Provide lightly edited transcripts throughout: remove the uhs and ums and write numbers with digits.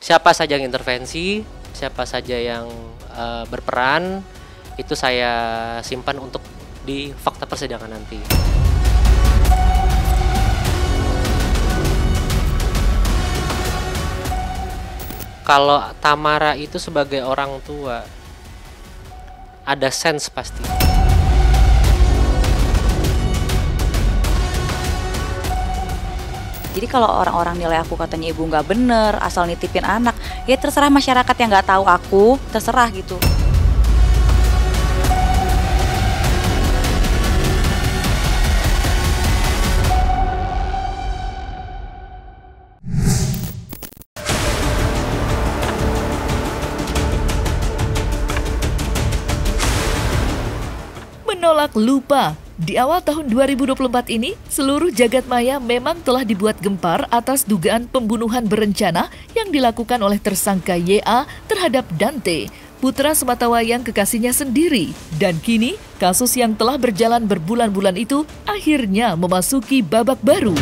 Siapa saja yang intervensi, siapa saja yang berperan, itu saya simpan untuk di fakta persidangan nanti. Kalau Tamara itu sebagai orang tua, ada sense pasti. Jadi kalau orang-orang nilai aku katanya ibu nggak bener, asal nitipin anak, ya terserah masyarakat yang nggak tahu aku, terserah gitu. Menolak lupa. Di awal tahun 2024 ini, seluruh jagat maya memang telah dibuat gempar atas dugaan pembunuhan berencana yang dilakukan oleh tersangka YA terhadap Dante, putra sematawayang kekasihnya sendiri. Dan kini, kasus yang telah berjalan berbulan-bulan itu akhirnya memasuki babak baru.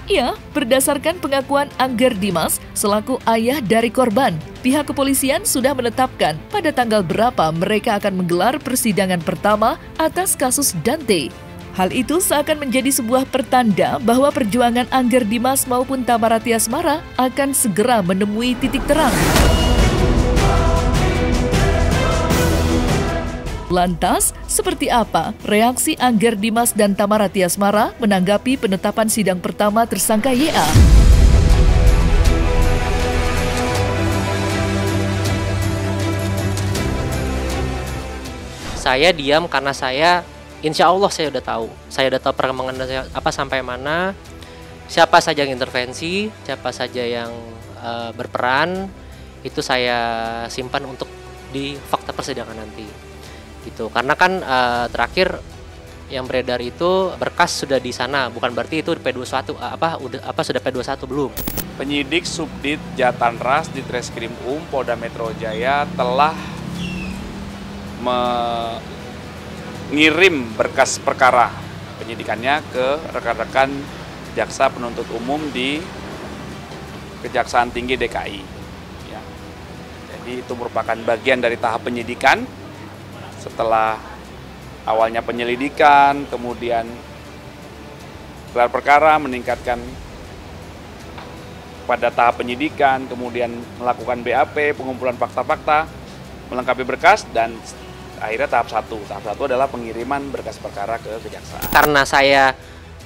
Ya, berdasarkan pengakuan Angger Dimas selaku ayah dari korban, pihak kepolisian sudah menetapkan pada tanggal berapa mereka akan menggelar persidangan pertama atas kasus Dante. Hal itu seakan menjadi sebuah pertanda bahwa perjuangan Angger Dimas maupun Tamara Tiasmara akan segera menemui titik terang. Lantas, seperti apa reaksi Angger Dimas dan Tamara Tiasmara menanggapi penetapan sidang pertama tersangka YA? Saya diam karena insya Allah saya udah tahu. Saya udah tahu perkembangan apa sampai mana, siapa saja yang intervensi, siapa saja yang berperan, itu saya simpan untuk di fakta persidangan nanti. Gitu. Karena kan terakhir yang beredar itu berkas sudah di sana, bukan berarti itu P21 sudah P21 belum. Penyidik Subdit Jatanras di Treskrim Polda Metro Jaya telah mengirim berkas perkara penyidikannya ke rekan-rekan jaksa penuntut umum di Kejaksaan Tinggi DKI. Ya. Jadi itu merupakan bagian dari tahap penyidikan. Setelah awalnya penyelidikan, kemudian gelar perkara, meningkatkan pada tahap penyidikan, kemudian melakukan BAP, pengumpulan fakta-fakta, melengkapi berkas, dan akhirnya tahap 1. Tahap 1 adalah pengiriman berkas perkara ke kejaksaan. Karena saya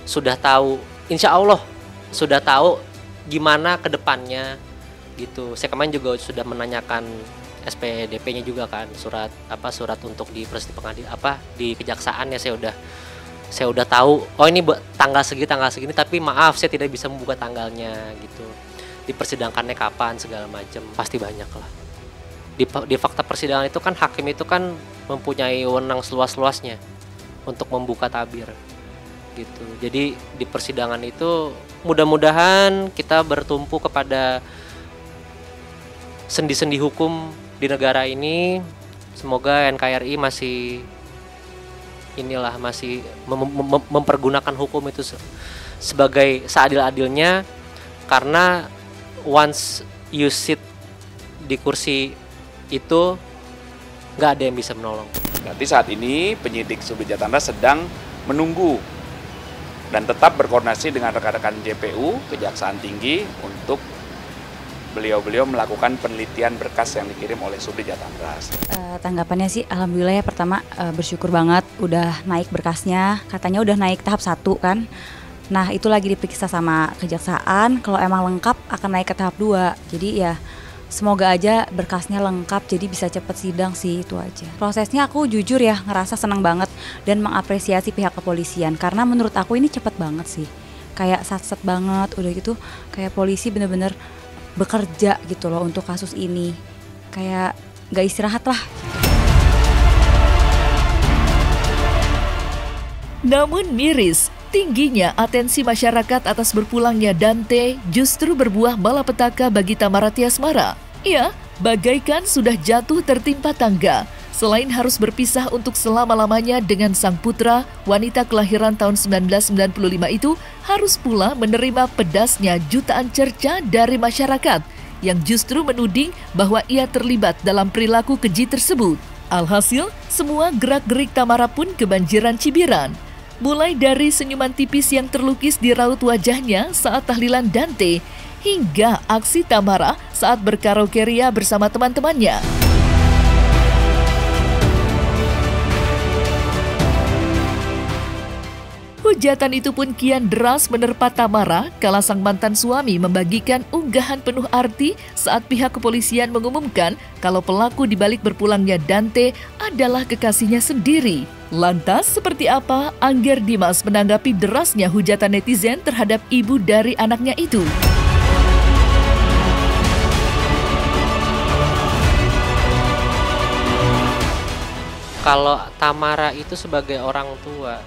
sudah tahu, insya Allah sudah tahu gimana ke depannya gitu. Saya kemarin juga sudah menanyakan SPDP-nya juga kan, surat untuk di di kejaksaan ya, saya udah tahu. Oh ini tanggal segini, tapi maaf saya tidak bisa membuka tanggalnya gitu. Dipersidangkannya kapan segala macam, pasti banyak lah. Di fakta persidangan itu kan hakim itu kan mempunyai wewenang seluas-luasnya untuk membuka tabir gitu. Jadi di persidangan itu mudah-mudahan kita bertumpu kepada sendi-sendi hukum di negara ini. Semoga NKRI masih mempergunakan hukum itu sebagai seadil-adilnya, karena once you sit di kursi itu nggak ada yang bisa menolong. Berarti saat ini penyidik Subdit Jatanras sedang menunggu dan tetap berkoordinasi dengan rekan-rekan JPU Kejaksaan Tinggi untuk beliau melakukan penelitian berkas yang dikirim oleh Subdit Jatanras. Tanggapannya sih alhamdulillah ya, pertama bersyukur banget udah naik berkasnya, katanya udah naik tahap 1 kan. Nah itu lagi diperiksa sama kejaksaan, kalau emang lengkap akan naik ke tahap 2. Jadi ya semoga aja berkasnya lengkap jadi bisa cepet sidang sih, itu aja. Prosesnya aku jujur ya ngerasa senang banget dan mengapresiasi pihak kepolisian, karena menurut aku ini cepet banget sih. Kayak sat-sat banget, udah gitu kayak polisi bener-bener bekerja gitu loh untuk kasus ini, kayak gak istirahat lah. Namun miris, tingginya atensi masyarakat atas berpulangnya Dante justru berbuah malapetaka bagi Tamara Tiasmara. Ya, bagaikan sudah jatuh tertimpa tangga. Selain harus berpisah untuk selama-lamanya dengan sang putra, wanita kelahiran tahun 1995 itu harus pula menerima pedasnya jutaan cerca dari masyarakat yang justru menuding bahwa ia terlibat dalam perilaku keji tersebut. Alhasil, semua gerak-gerik Tamara pun kebanjiran cibiran. Mulai dari senyuman tipis yang terlukis di raut wajahnya saat tahlilan Dante, hingga aksi Tamara saat berkaraoke ria bersama teman-temannya. Hujatan itu pun kian deras menerpa Tamara kala sang mantan suami membagikan unggahan penuh arti saat pihak kepolisian mengumumkan kalau pelaku dibalik berpulangnya Dante adalah kekasihnya sendiri. Lantas seperti apa Angger Dimas menanggapi derasnya hujatan netizen terhadap ibu dari anaknya itu? Kalau Tamara itu sebagai orang tua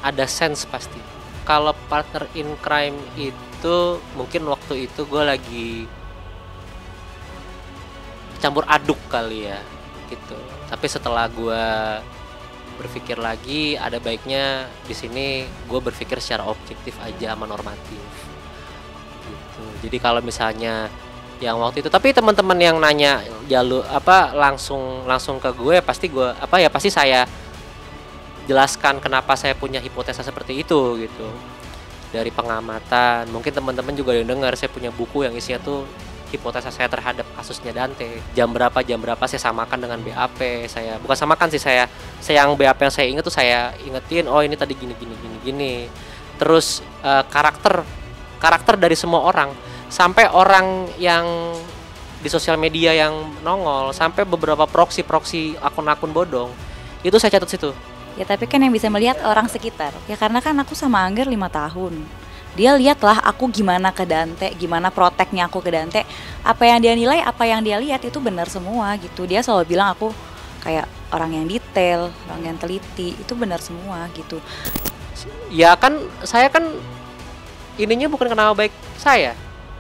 ada sense pasti. Kalau partner in crime itu mungkin waktu itu gue lagi campur aduk kali ya gitu. Tapi setelah gue berpikir lagi, ada baiknya di sini gue berpikir secara objektif aja sama normatif gitu. Jadi kalau misalnya yang waktu itu, tapi teman-teman yang nanya langsung ke gue, pasti saya jelaskan kenapa saya punya hipotesa seperti itu gitu. Dari pengamatan, mungkin teman-teman juga yang dengar saya punya buku yang isinya tuh hipotesa saya terhadap kasusnya Dante. Jam berapa saya samakan dengan BAP. Saya bukan samakan sih, saya yang BAP yang saya ingat tuh saya ingetin, oh ini tadi gini. Terus karakter dari semua orang, sampai orang yang di sosial media yang nongol, sampai beberapa proksi akun-akun bodong, itu saya catat situ. Ya tapi kan yang bisa melihat orang sekitar. Ya karena kan aku sama Angger 5 tahun. Dia lihatlah aku gimana ke Dante, gimana proteknya aku ke Dante. Apa yang dia nilai, apa yang dia lihat itu benar semua gitu. Dia selalu bilang aku kayak orang yang detail, orang yang teliti, itu benar semua gitu. Ya kan saya kan ininya bukan kenal baik saya.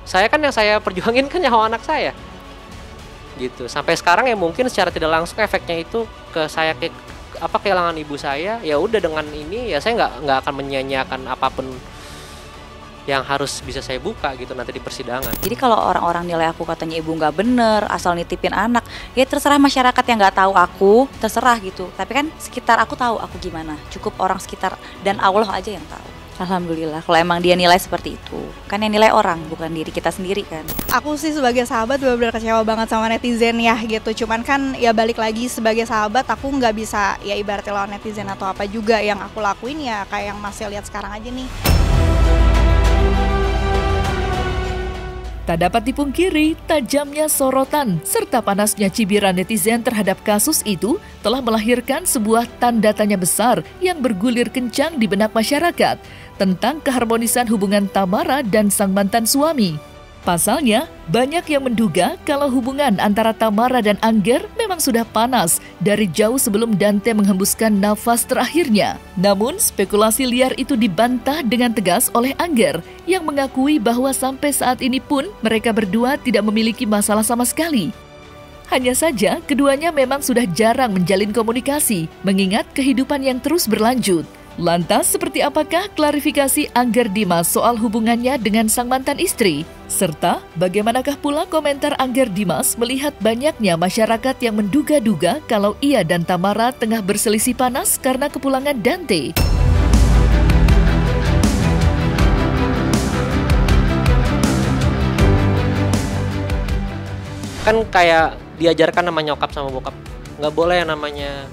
Saya kan yang saya perjuangin kan nyawa anak saya. Gitu. Sampai sekarang ya mungkin secara tidak langsung efeknya itu ke saya kehilangan ibu saya. Ya udah, dengan ini ya saya nggak akan menyia-nyiakan apapun yang harus bisa saya buka gitu nanti di persidangan. Jadi kalau orang-orang nilai aku katanya ibu nggak bener, asal nitipin anak, ya terserah masyarakat yang nggak tahu aku, terserah gitu. Tapi kan sekitar aku tahu aku gimana. Cukup orang sekitar dan Allah aja yang tahu. Alhamdulillah kalau emang dia nilai seperti itu. Kan yang nilai orang, bukan diri kita sendiri kan. Aku sih sebagai sahabat benar-benar kecewa banget sama netizen ya gitu. Cuman kan ya balik lagi sebagai sahabat aku nggak bisa ya ibaratnya lawan netizen atau apa juga. Yang aku lakuin ya kayak yang masih lihat sekarang aja nih. Tak dapat dipungkiri, tajamnya sorotan serta panasnya cibiran netizen terhadap kasus itu telah melahirkan sebuah tanda tanya besar yang bergulir kencang di benak masyarakat tentang keharmonisan hubungan Tamara dan sang mantan suami. Pasalnya, banyak yang menduga kalau hubungan antara Tamara dan Angger memang sudah panas dari jauh sebelum Dante menghembuskan nafas terakhirnya. Namun, spekulasi liar itu dibantah dengan tegas oleh Angger yang mengakui bahwa sampai saat ini pun mereka berdua tidak memiliki masalah sama sekali. Hanya saja, keduanya memang sudah jarang menjalin komunikasi, mengingat kehidupan yang terus berlanjut. Lantas, seperti apakah klarifikasi Angger Dimas soal hubungannya dengan sang mantan istri? Serta, bagaimanakah pula komentar Angger Dimas melihat banyaknya masyarakat yang menduga-duga kalau ia dan Tamara tengah berselisih panas karena kepulangan Dante? Kan kayak diajarkan nama nyokap sama bokap, nggak boleh yang namanya.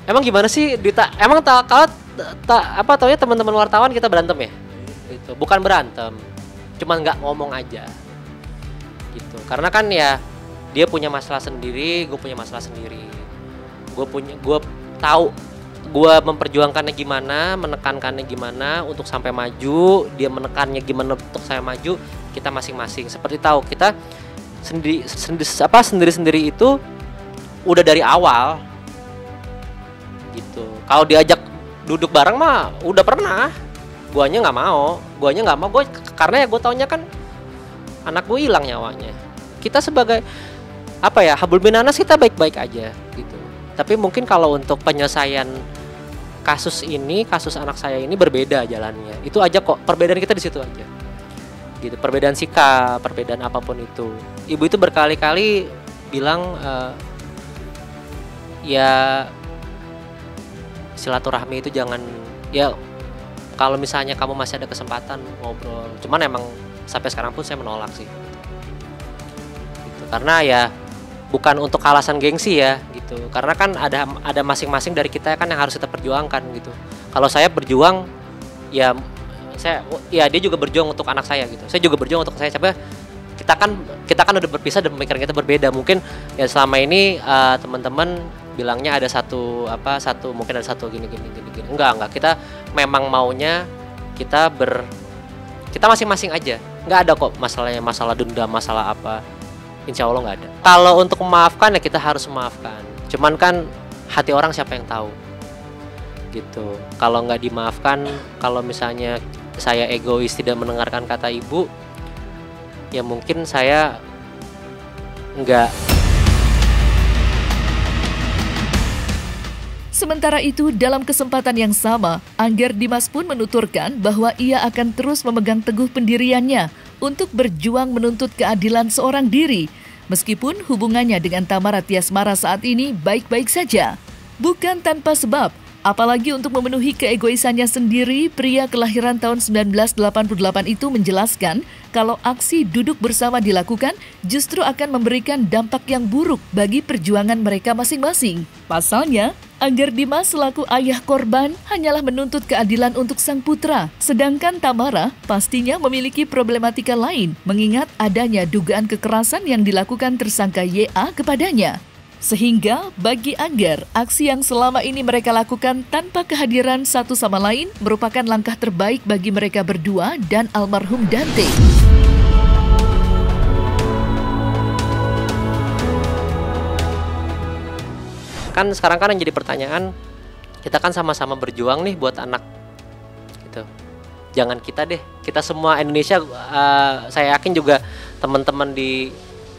Emang gimana sih Dita? Emang taunya teman-teman wartawan kita berantem ya? Gitu. Bukan berantem, cuman nggak ngomong aja. Gitu. Karena kan ya dia punya masalah sendiri, gue punya masalah sendiri. Gue tahu gue memperjuangkannya gimana, menekankannya gimana untuk sampai maju, dia menekannya gimana untuk saya maju. Kita masing-masing seperti tahu kita sendiri itu udah dari awal. Gitu. Kalau diajak duduk bareng mah udah pernah. Guanya nggak mau. Gue karena ya gue taunya kan anak gue hilang nyawanya. Kita sebagai apa ya, habul binanas kita baik-baik aja gitu. Tapi mungkin kalau untuk penyelesaian kasus ini, kasus anak saya ini berbeda jalannya. Itu aja kok, perbedaan kita di situ aja. Gitu, perbedaan sikap, perbedaan apapun itu. Ibu itu berkali-kali bilang ya silaturahmi itu jangan, ya kalau misalnya kamu masih ada kesempatan ngobrol. Cuman emang sampai sekarang pun saya menolak sih. Gitu. Karena ya bukan untuk alasan gengsi ya gitu. Karena kan ada masing-masing dari kita kan yang harus kita perjuangkan gitu. Kalau saya berjuang ya dia juga berjuang untuk anak saya gitu. Saya juga berjuang untuk saya. Coba kita kan udah berpisah dan pemikiran kita berbeda. Mungkin ya selama ini teman-teman bilangnya ada satu mungkin ada satu gini. Enggak. Kita memang maunya kita masing-masing aja. Enggak ada kok masalah dendam, masalah apa. Insya Allah nggak ada. Kalau untuk memaafkan ya kita harus memaafkan. Cuman kan hati orang siapa yang tahu, gitu. Kalau nggak dimaafkan, kalau misalnya saya egois tidak mendengarkan kata ibu, ya mungkin saya nggak. Sementara itu, dalam kesempatan yang sama, Angger Dimas pun menuturkan bahwa ia akan terus memegang teguh pendiriannya untuk berjuang menuntut keadilan seorang diri, meskipun hubungannya dengan Tamara Tiasmara saat ini baik-baik saja. Bukan tanpa sebab, apalagi untuk memenuhi keegoisannya sendiri, pria kelahiran tahun 1988 itu menjelaskan kalau aksi duduk bersama dilakukan justru akan memberikan dampak yang buruk bagi perjuangan mereka masing-masing. Pasalnya, Angger Dimas selaku ayah korban hanyalah menuntut keadilan untuk sang putra, sedangkan Tamara pastinya memiliki problematika lain mengingat adanya dugaan kekerasan yang dilakukan tersangka YA kepadanya. Sehingga bagi Angger, aksi yang selama ini mereka lakukan tanpa kehadiran satu sama lain merupakan langkah terbaik bagi mereka berdua dan almarhum Dante. Kan sekarang kan yang jadi pertanyaan, kita kan sama-sama berjuang nih buat anak gitu. Jangan kita deh, kita semua Indonesia, saya yakin juga teman-teman di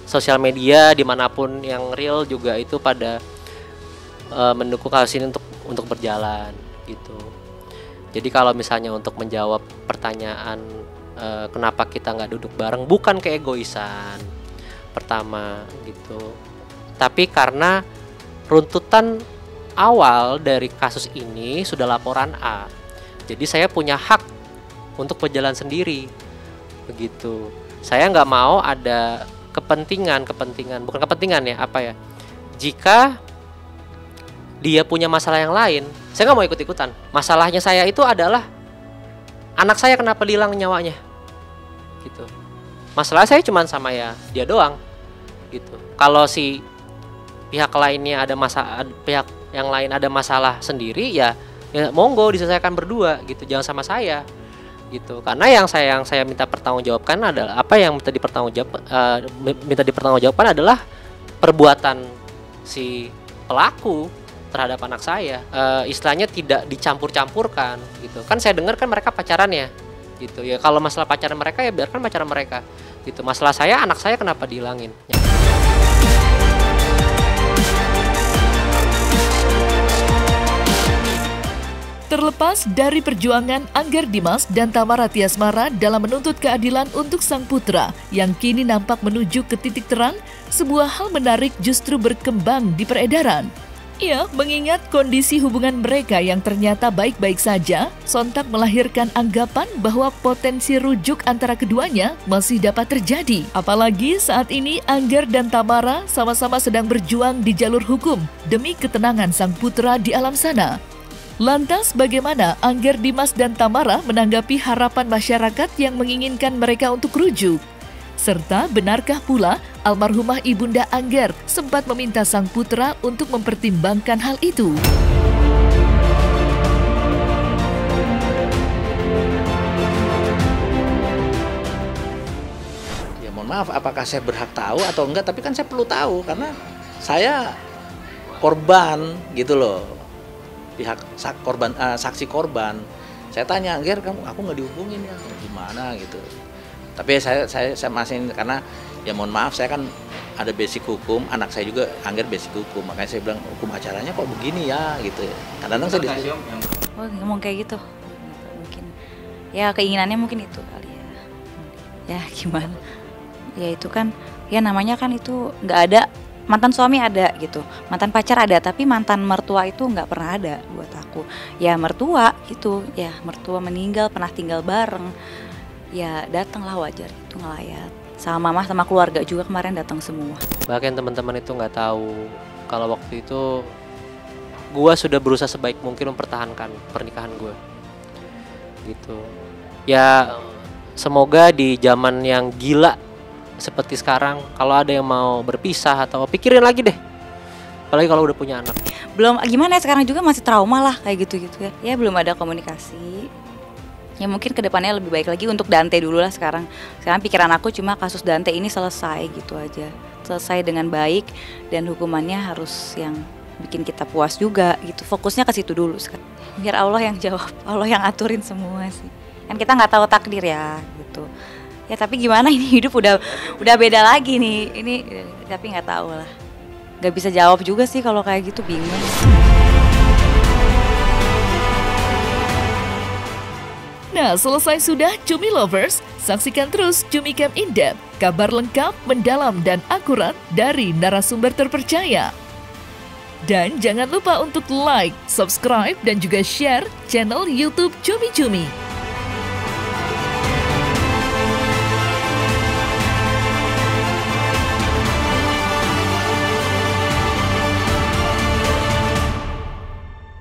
sosial media dimanapun yang real juga itu pada mendukung kasus ini untuk berjalan gitu. Jadi kalau misalnya untuk menjawab pertanyaan kenapa kita nggak duduk bareng, bukan keegoisan pertama gitu, tapi karena runtutan awal dari kasus ini sudah laporan A. Jadi saya punya hak untuk berjalan sendiri, begitu. Saya nggak mau ada bukan kepentingan ya, jika dia punya masalah yang lain, saya nggak mau ikut-ikutan. Masalahnya saya itu adalah anak saya kenapa hilang nyawanya, gitu. Masalah saya cuma sama ya dia doang, gitu. Kalau si pihak lainnya pihak yang lain ada masalah sendiri ya monggo diselesaikan berdua gitu, jangan sama saya gitu. Karena yang saya minta pertanggungjawabkan adalah minta dipertanggungjawabkan adalah perbuatan si pelaku terhadap anak saya. Istilahnya tidak dicampur-campurkan gitu. Kan saya dengar kan mereka pacaran ya gitu. Ya kalau masalah pacaran mereka ya biarkan pacaran mereka gitu. Masalah saya, anak saya kenapa dihilangin ya. Terlepas dari perjuangan Angger Dimas dan Tamara Tiasmara dalam menuntut keadilan untuk sang putra yang kini nampak menuju ke titik terang, sebuah hal menarik justru berkembang di peredaran. Ya, mengingat kondisi hubungan mereka yang ternyata baik-baik saja, sontak melahirkan anggapan bahwa potensi rujuk antara keduanya masih dapat terjadi. Apalagi saat ini Angger dan Tamara sama-sama sedang berjuang di jalur hukum demi ketenangan sang putra di alam sana. Lantas bagaimana Angger Dimas dan Tamara menanggapi harapan masyarakat yang menginginkan mereka untuk rujuk? Serta benarkah pula almarhumah ibunda Angger sempat meminta sang putra untuk mempertimbangkan hal itu? Ya mohon maaf, apakah saya berhak tahu atau enggak, tapi kan saya perlu tahu karena saya korban gitu loh. Pihak saksi korban, saya tanya, Angger, aku nggak dihubungin ya, gimana gitu. Tapi saya masih, karena Ya mohon maaf, saya kan ada basic hukum, anak saya juga Angger basic hukum, makanya saya bilang hukum acaranya kok begini ya gitu. Kadang-kadang saya diskusi. Oh ngomong kayak gitu, mungkin ya keinginannya mungkin itu kali ya. Ya gimana? Ya itu kan, ya namanya kan itu nggak ada. Mantan suami ada gitu, mantan pacar ada, tapi mantan mertua itu nggak pernah ada buat aku. Ya mertua gitu, ya mertua meninggal, pernah tinggal bareng, ya datanglah wajar itu ngelayat. Sama mama sama keluarga juga kemarin datang semua. Bahkan teman-teman itu nggak tahu kalau waktu itu gua sudah berusaha sebaik mungkin mempertahankan pernikahan gua. Gitu. Ya semoga di zaman yang gila seperti sekarang, kalau ada yang mau berpisah atau pikirin lagi deh, apalagi kalau udah punya anak. Belum gimana ya, sekarang juga masih trauma lah kayak gitu-gitu ya. Ya belum ada komunikasi. Ya mungkin kedepannya lebih baik lagi untuk Dante dulu lah sekarang. Sekarang pikiran aku cuma kasus Dante ini selesai gitu aja, selesai dengan baik dan hukumannya harus yang bikin kita puas juga gitu. Fokusnya ke situ dulu sekarang. Biar Allah yang jawab, Allah yang aturin semua sih. Kan kita nggak tahu takdir ya gitu. Ya tapi gimana, ini hidup udah beda lagi nih. Ini tapi nggak tahu lah. Nggak bisa jawab juga sih kalau kayak gitu, bingung. Nah, selesai sudah Cumi Lovers? Saksikan terus Cumi Camp In-Depth, kabar lengkap, mendalam, dan akurat dari narasumber terpercaya. Dan jangan lupa untuk like, subscribe, dan juga share channel YouTube Cumi Cumi.